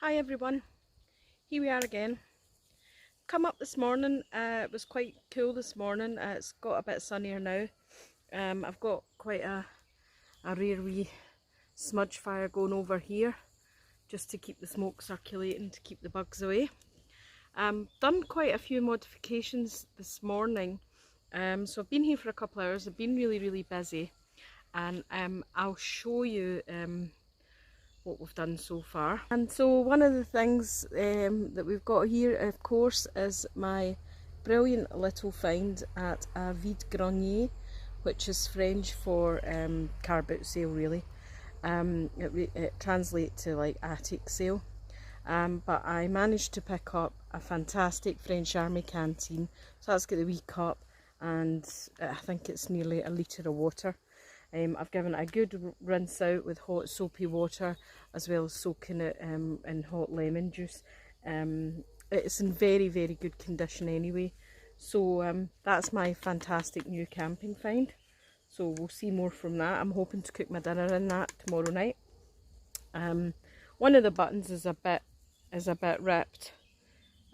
Hi everyone, here we are again. Come up this morning, it was quite cool this morning, it's got a bit sunnier now. I've got quite a rare wee smudge fire going over here just to keep the smoke circulating, to keep the bugs away. Done quite a few modifications this morning, so I've been here for a couple of hours. I've been really busy, and I'll show you what we've done so far. And so one of the things that we've got here, of course, is my brilliant little find at a vide grenier, which is French for car boot sale really. It translates to like attic sale. But I managed to pick up a fantastic French Army canteen. So that's got the wee cup, and I think it's nearly a litre of water. I've given it a good rinse out with hot soapy water, as well as soaking it in hot lemon juice. It's in very good condition anyway. So that's my fantastic new camping find. So we'll see more from that. I'm hoping to cook my dinner in that tomorrow night. One of the buttons is a bit ripped,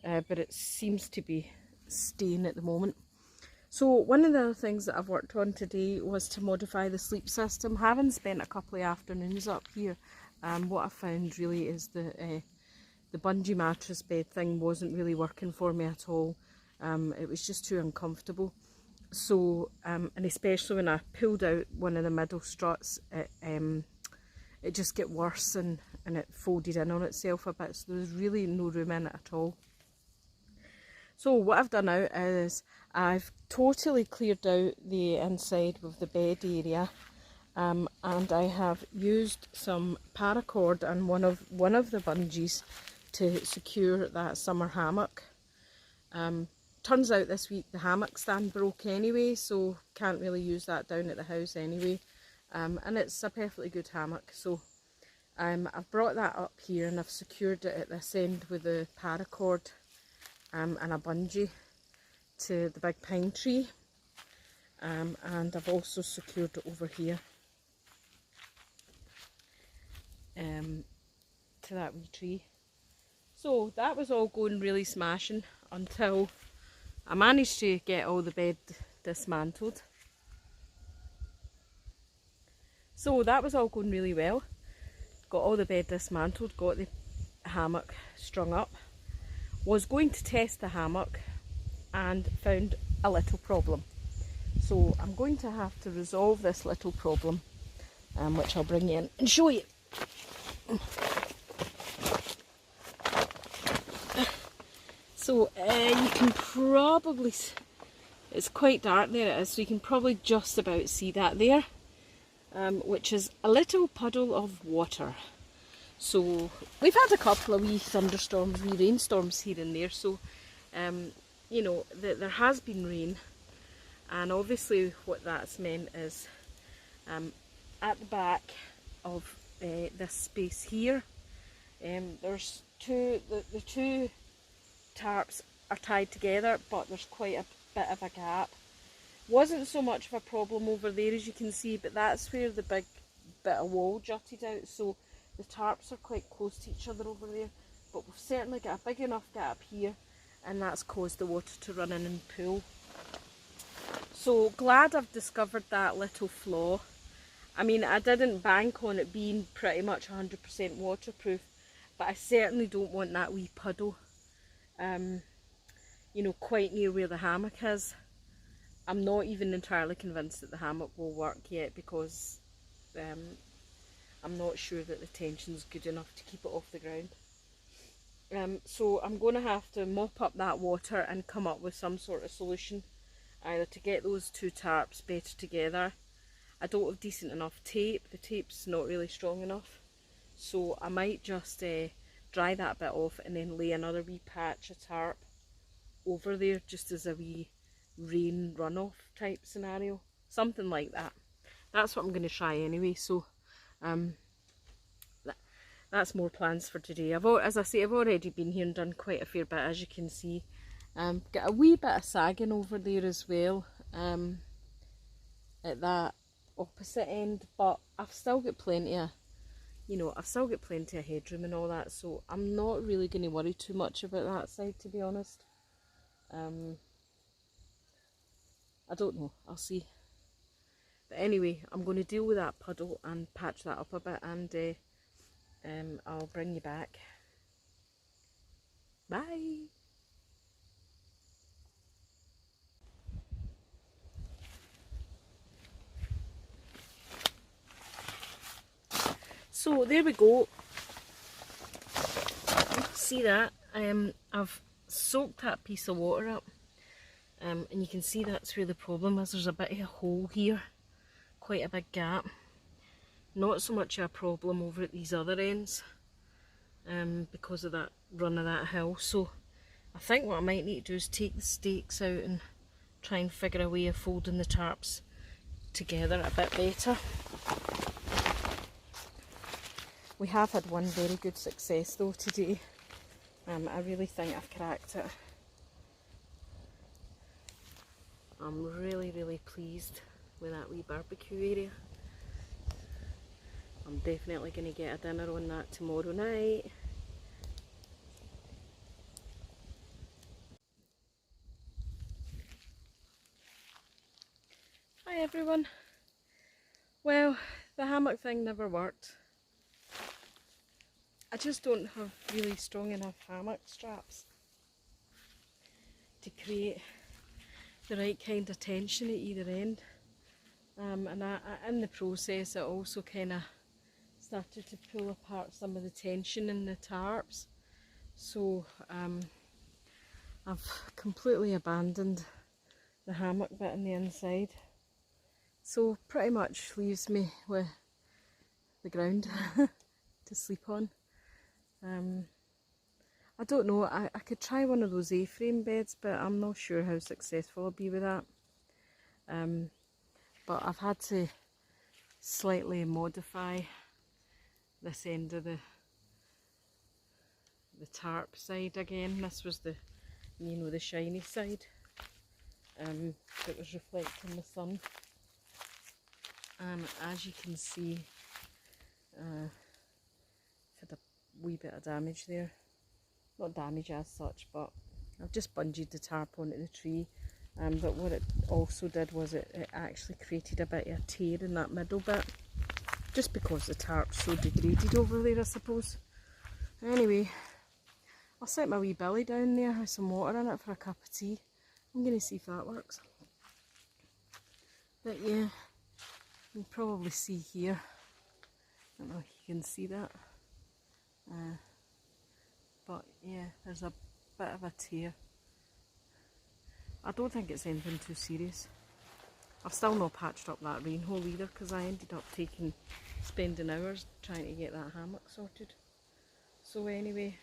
but it seems to be staying at the moment. So one of the other things that I've worked on today was to modify the sleep system. Having spent a couple of afternoons up here, what I found really is the bungee mattress bed thing wasn't really working for me at all. It was just too uncomfortable. So, and especially when I pulled out one of the middle struts, it just got worse and it folded in on itself a bit. So there was really no room in it at all. So what I've done now is I've totally cleared out the inside of the bed area, and I have used some paracord and one of the bungees to secure that summer hammock. Turns out this week the hammock stand broke anyway, so can't really use that down at the house anyway. And it's a perfectly good hammock, so I've brought that up here and I've secured it at this end with a paracord and a bungee to the big pine tree, and I've also secured it over here to that wee tree. So that was all going really smashing until I managed to get all the bed dismantled. So that was all going really well. Got all the bed dismantled, got the hammock strung up. Was going to test the hammock and found a little problem. So I'm going to have to resolve this little problem, which I'll bring in and show you. So you can probably, it's quite dark there it is, so you can probably just about see that there, which is a little puddle of water. So we've had a couple of wee thunderstorms, wee rainstorms here and there, so you know, there has been rain, and obviously what that's meant is at the back of this space here, there's the two tarps are tied together, but there's quite a bit of a gap. Wasn't so much of a problem over there as you can see, but that's where the big bit of wall jutted out, so the tarps are quite close to each other over there, but we've certainly got a big enough gap here, and that's caused the water to run in and pool. So glad I've discovered that little flaw. I mean, I didn't bank on it being pretty much 100% waterproof, but I certainly don't want that wee puddle, you know, quite near where the hammock is. I'm not even entirely convinced that the hammock will work yet, because I'm not sure that the tension's good enough to keep it off the ground. So I'm going to have to mop up that water and come up with some sort of solution, either to get those two tarps better together. I don't have decent enough tape, the tape's not really strong enough, so I might just dry that bit off and then lay another wee patch of tarp over there just as a wee rain runoff type scenario, something like that. That's what I'm going to try anyway. So that's more plans for today. As I say, I've already been here and done quite a fair bit, as you can see. Got a wee bit of sagging over there as well, at that opposite end, but I've still got plenty of you know, I've still got plenty of headroom and all that, so I'm not really going to worry too much about that side, to be honest. I don't know, I'll see. But anyway, I'm going to deal with that puddle and patch that up a bit, and I'll bring you back. Bye! So there we go. See that? I've soaked that piece of water up, and you can see that's where the problem is. There's a bit of a hole here, quite a big gap. Not so much a problem over at these other ends, because of that run of that hill. So I think what I might need to do is take the stakes out and try and figure a way of folding the tarps together a bit better. We have had one very good success though today. I really think I've cracked it. I'm really pleased with that wee barbecue area. I'm definitely going to get a dinner on that tomorrow night. Hi everyone. Well, the hammock thing never worked. I just don't have really strong enough hammock straps to create the right kind of tension at either end. And in the process it also kind of started to pull apart some of the tension in the tarps. So I've completely abandoned the hammock bit on the inside. So pretty much leaves me with the ground to sleep on. I don't know, I could try one of those A-frame beds, but I'm not sure how successful I'll be with that. But I've had to slightly modify this end of the tarp side again. This was the, you know, the shiny side that was reflecting the sun. And as you can see, I've had a wee bit of damage there. Not damage as such, but I've just bungeed the tarp onto the tree. But what it also did was it actually created a bit of a tear in that middle bit, just because the tarp's so degraded over there, I suppose. Anyway, I'll set my wee billy down there with some water in it for a cup of tea. I'm going to see if that works. But yeah, you can probably see here, I don't know if you can see that, but yeah, there's a bit of a tear. I don't think it's anything too serious. I've still not patched up that rain hole either, because I ended up spending hours trying to get that hammock sorted. So anyway,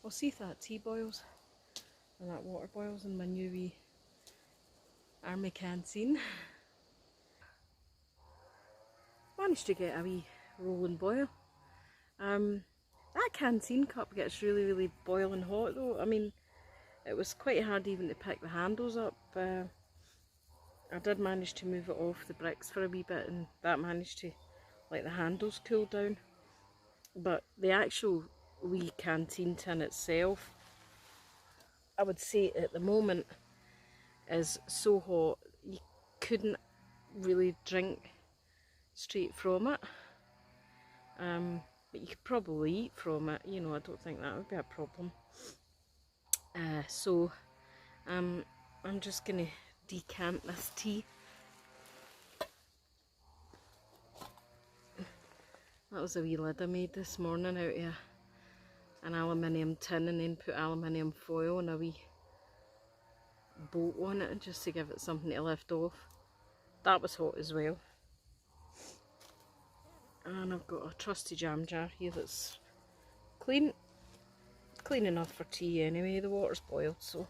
we'll see if that tea boils and that water boils in my new wee army canteen. Managed to get a wee rolling boil. That canteen cup gets really boiling hot though. I mean, it was quite hard even to pick the handles up. I did manage to move it off the bricks for a wee bit, and that managed to let the handles cool down. But the actual wee canteen tin itself, I would say at the moment, is so hot you couldn't really drink straight from it. But you could probably eat from it, you know, I don't think that would be a problem. So I'm just going to decant this tea. That was a wee lid I made this morning out of an aluminium tin, and then put aluminium foil and a wee bolt on it just to give it something to lift off. That was hot as well. And I've got a trusty jam jar here that's clean enough for tea anyway. The water's boiled, so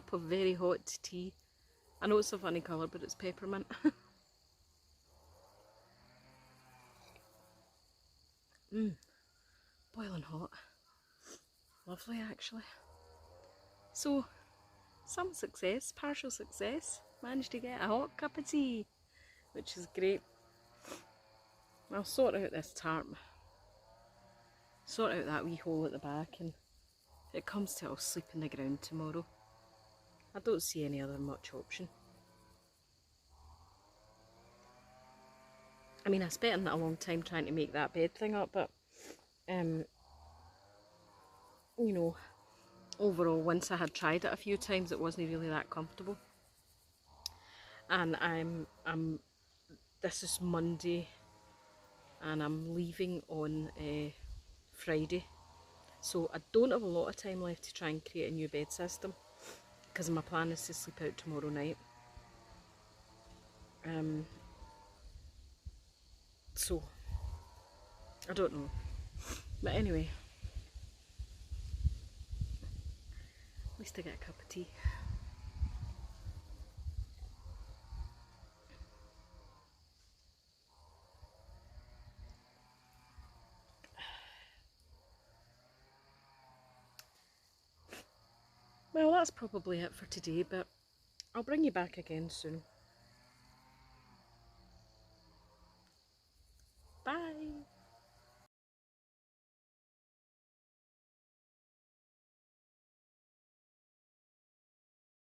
cup of very hot tea. I know it's a funny colour, but it's peppermint. Boiling hot. Lovely actually. So, some success, partial success. Managed to get a hot cup of tea, which is great. I'll sort out this tarp. Sort out that wee hole at the back, and if it comes to it, I'll sleep in the ground tomorrow. I don't see any other much option. I mean, I spent a long time trying to make that bed thing up, but you know, overall, once I had tried it a few times, it wasn't really that comfortable. And this is Monday, and I'm leaving on Friday, so I don't have a lot of time left to try and create a new bed system, because my plan is to sleep out tomorrow night. So I don't know, but anyway, at least I get a cup of tea. Well, that's probably it for today, but I'll bring you back again soon.